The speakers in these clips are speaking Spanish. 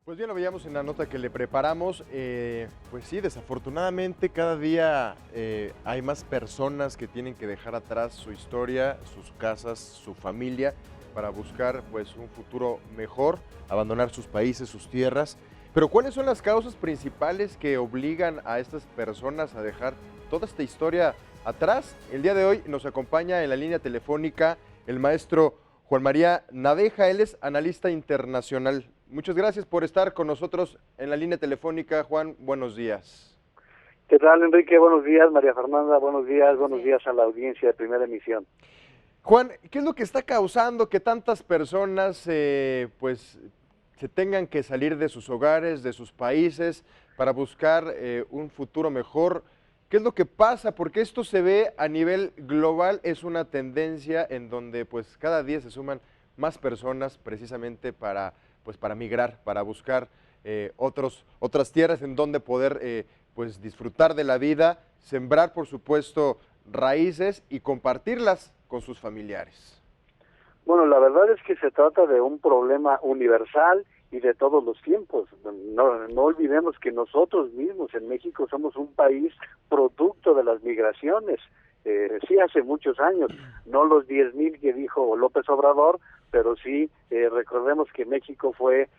Pues bien, lo veíamos en la nota que le preparamos. Pues sí, desafortunadamente cada día hay más personas que tienen que dejar atrás su historia, sus casas, su familia, para buscar pues un futuro mejor, abandonar sus países, sus tierras. Pero ¿cuáles son las causas principales que obligan a estas personas a dejar toda esta historia atrás? El día de hoy nos acompaña en la línea telefónica el maestro Juan María Nadeja. Él es analista internacional. Muchas gracias por estar con nosotros en la línea telefónica. Juan, buenos días. ¿Qué tal, Enrique? Buenos días. María Fernanda, buenos días a la audiencia de Primera Emisión. Juan, ¿qué es lo que está causando que tantas personas pues se tengan que salir de sus hogares, de sus países, para buscar un futuro mejor? ¿Qué es lo que pasa? Porque esto se ve a nivel global, es una tendencia en donde pues cada día se suman más personas precisamente para migrar, para buscar otras tierras en donde poder pues disfrutar de la vida, sembrar por supuesto raíces y compartirlas con sus familiares. Bueno, la verdad es que se trata de un problema universal y de todos los tiempos. No olvidemos que nosotros mismos en México somos un país producto de las migraciones. Sí, hace muchos años, no los 10,000 que dijo López Obrador, pero sí recordemos que México fue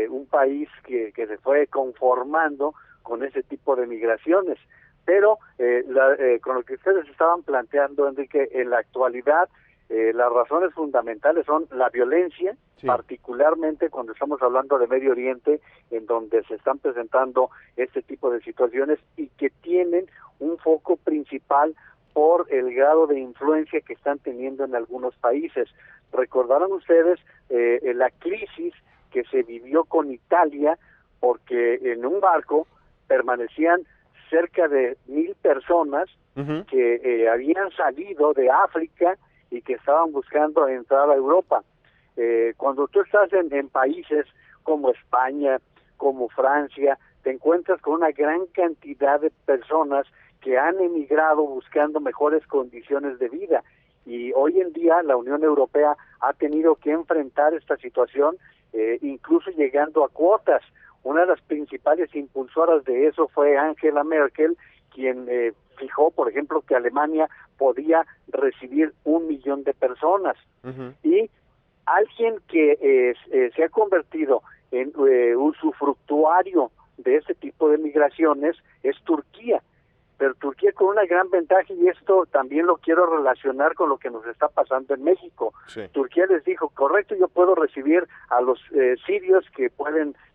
un país que se fue conformando con ese tipo de migraciones. Pero con lo que ustedes estaban planteando, Enrique, en la actualidad, las razones fundamentales son la violencia, sí, particularmente cuando estamos hablando de Medio Oriente, en donde se están presentando este tipo de situaciones y que tienen un foco principal por el grado de influencia que están teniendo en algunos países. Recordarán ustedes la crisis que se vivió con Italia, porque en un barco permanecían cerca de 1,000 personas que habían salido de África y que estaban buscando entrar a Europa. Cuando tú estás en países como España, como Francia, te encuentras con una gran cantidad de personas que han emigrado buscando mejores condiciones de vida. Y hoy en día la Unión Europea ha tenido que enfrentar esta situación, incluso llegando a cuotas. Una de las principales impulsoras de eso fue Angela Merkel, quien fijó, por ejemplo, que Alemania podía recibir 1,000,000 de personas. Y alguien que se ha convertido en usufructuario de este tipo de migraciones es Turquía. Pero Turquía con una gran ventaja, y esto también lo quiero relacionar con lo que nos está pasando en México. Sí. Turquía les dijo, correcto, yo puedo recibir a los sirios que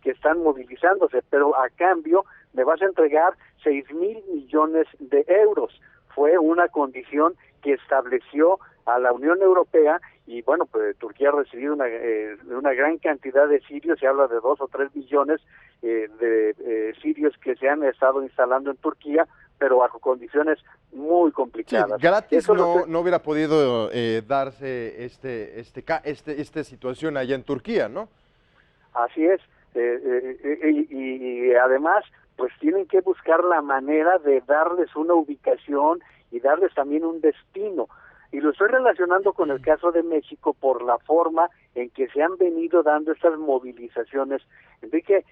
están movilizándose, pero a cambio me vas a entregar 6,000 millones de euros. Fue una condición que estableció a la Unión Europea, y bueno, pues Turquía ha recibido una gran cantidad de sirios. Se habla de 2 o 3 millones de sirios que se han estado instalando en Turquía, pero bajo condiciones muy complicadas. Sí, gratis no hubiera podido darse esta situación allá en Turquía, ¿no? Así es, y además pues tienen que buscar la manera de darles una ubicación y darles también un destino. Y lo estoy relacionando con el caso de México por la forma en que se han venido dando estas movilizaciones. Enrique,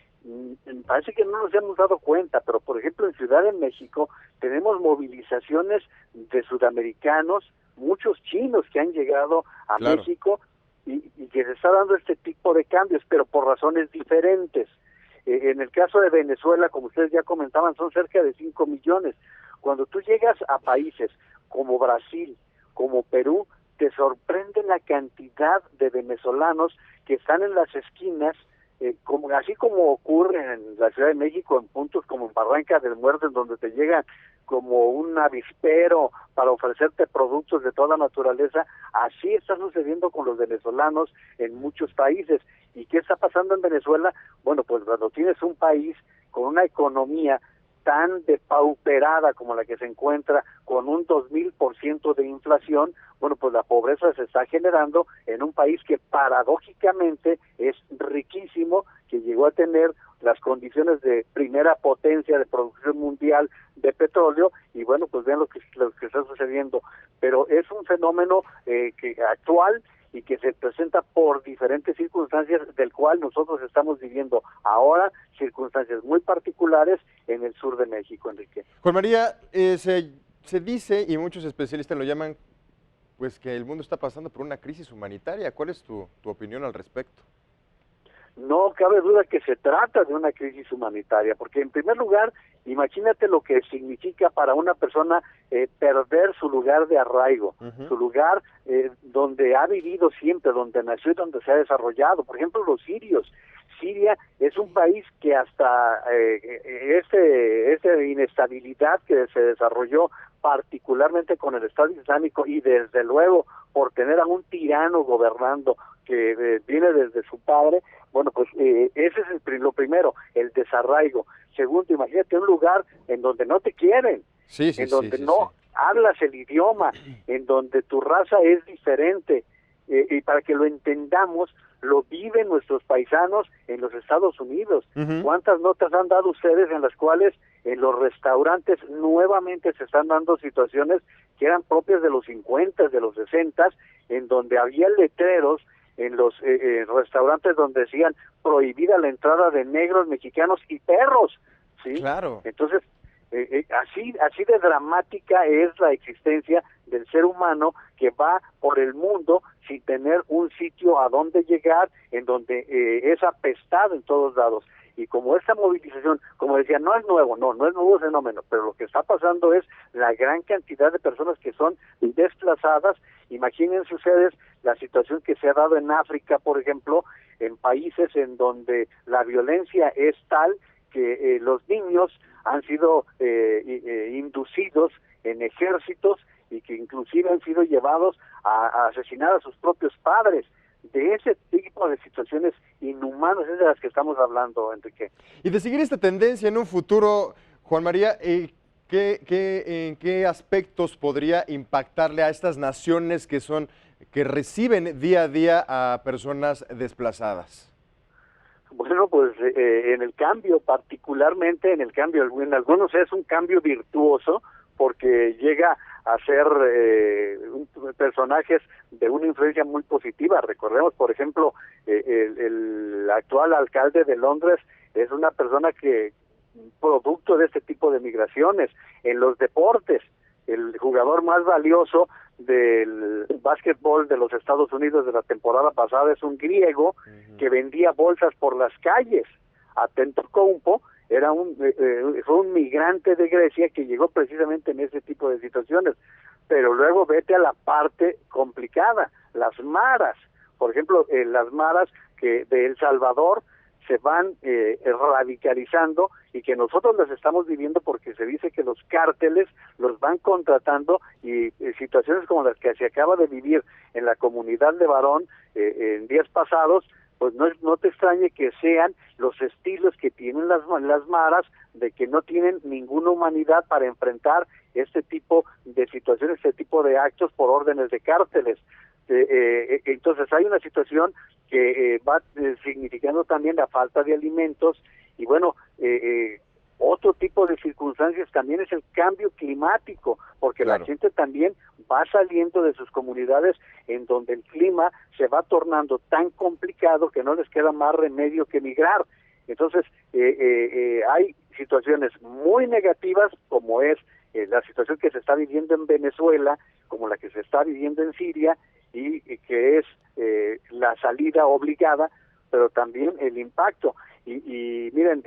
parece que no nos hemos dado cuenta, pero por ejemplo en Ciudad de México tenemos movilizaciones de sudamericanos, muchos chinos que han llegado a México y que se está dando este tipo de cambios, pero por razones diferentes. En el caso de Venezuela, como ustedes ya comentaban, son cerca de 5 millones. Cuando tú llegas a países como Brasil, como Perú, te sorprende la cantidad de venezolanos que están en las esquinas, así como ocurre en la Ciudad de México, en puntos como en Barranca del Muerto, en donde te llegan como un avispero para ofrecerte productos de toda naturaleza. Así está sucediendo con los venezolanos en muchos países. ¿Y qué está pasando en Venezuela? Bueno, pues cuando tienes un país con una economía tan depauperada como la que se encuentra, con un 2,000% de inflación, bueno, pues la pobreza se está generando en un país que paradójicamente es riquísimo, que llegó a tener las condiciones de primera potencia de producción mundial de petróleo, y bueno, pues vean lo que está sucediendo. Pero es un fenómeno que actual y que se presenta por diferentes circunstancias, del cual nosotros estamos viviendo ahora circunstancias muy particulares en el sur de México, Enrique. Juan María, se dice, y muchos especialistas lo llaman, pues que el mundo está pasando por una crisis humanitaria. ¿Cuál es tu opinión al respecto? No cabe duda que se trata de una crisis humanitaria, porque en primer lugar, imagínate lo que significa para una persona perder su lugar de arraigo, su lugar donde ha vivido siempre, donde nació y donde se ha desarrollado. Por ejemplo, los sirios. Siria es un país que hasta esta inestabilidad que se desarrolló particularmente con el Estado Islámico y desde luego por tener a un tirano gobernando que viene desde su padre, bueno, pues ese es lo primero, el desarraigo. Segundo, imagínate un lugar en donde no te quieren, en donde no hablas el idioma, en donde tu raza es diferente, y para que lo entendamos, lo viven nuestros paisanos en los Estados Unidos. ¿Cuántas notas han dado ustedes en las cuales en los restaurantes nuevamente se están dando situaciones que eran propias de los 50, de los 60, en donde había letreros en los restaurantes donde decían prohibida la entrada de negros, mexicanos y perros, ¿sí? Claro. Entonces, así de dramática es la existencia del ser humano que va por el mundo sin tener un sitio a donde llegar, en donde es apestado en todos lados. Y como esta movilización, como decía, no es nuevo, no es nuevo fenómeno, pero lo que está pasando es la gran cantidad de personas que son desplazadas. Imagínense ustedes la situación que se ha dado en África, por ejemplo, en países en donde la violencia es tal que los niños han sido inducidos en ejércitos y que inclusive han sido llevados a asesinar a sus propios padres. De ese tipo de situaciones inhumanas es de las que estamos hablando, Enrique. Y de seguir esta tendencia en un futuro, Juan María, ¿en qué aspectos podría impactarle a estas naciones que reciben día a día a personas desplazadas? Bueno, pues en el cambio, particularmente en algunos es un cambio virtuoso, porque llega a ser personajes de una influencia muy positiva. Recordemos, por ejemplo, el actual alcalde de Londres es una persona que, producto de este tipo de migraciones. En los deportes, el jugador más valioso del básquetbol de los Estados Unidos de la temporada pasada es un griego que vendía bolsas por las calles. Antetokounmpo fue un migrante de Grecia que llegó precisamente en ese tipo de situaciones. Pero luego vete a la parte complicada, las maras. Por ejemplo, las maras que de El Salvador se van radicalizando y que nosotros las estamos viviendo porque se dice que los cárteles los van contratando y situaciones como las que se acaba de vivir en la comunidad de Barón en días pasados, pues no te extrañe que sean los estilos que tienen las maras, de que no tienen ninguna humanidad para enfrentar este tipo de situaciones, este tipo de actos por órdenes de cárteles. Entonces hay una situación que va significando también la falta de alimentos y bueno, otro tipo de circunstancias también es el cambio climático, porque claro, la gente también va saliendo de sus comunidades en donde el clima se va tornando tan complicado que no les queda más remedio que migrar. Entonces hay situaciones muy negativas como es la situación que se está viviendo en Venezuela, como la que se está viviendo en Siria y que es la salida obligada, pero también el impacto. Y miren,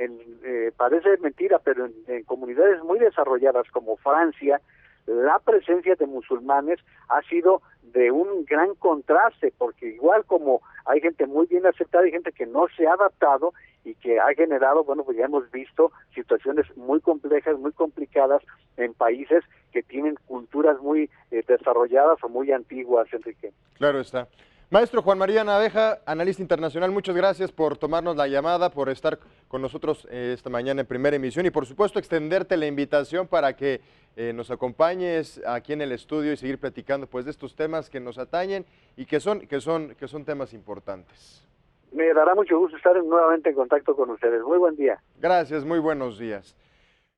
parece mentira, pero en comunidades muy desarrolladas como Francia, la presencia de musulmanes ha sido de un gran contraste, porque igual como hay gente muy bien aceptada, hay gente que no se ha adaptado y que ha generado, bueno, pues ya hemos visto situaciones muy complejas, muy complicadas en países que tienen culturas muy desarrolladas o muy antiguas, Enrique. Claro está. Maestro Juan María Naveja, analista internacional, muchas gracias por tomarnos la llamada, por estar con nosotros esta mañana en Primera Emisión y por supuesto extenderte la invitación para que nos acompañes aquí en el estudio y seguir platicando pues de estos temas que nos atañen y que son temas importantes. Me dará mucho gusto estar nuevamente en contacto con ustedes. Muy buen día. Gracias, muy buenos días.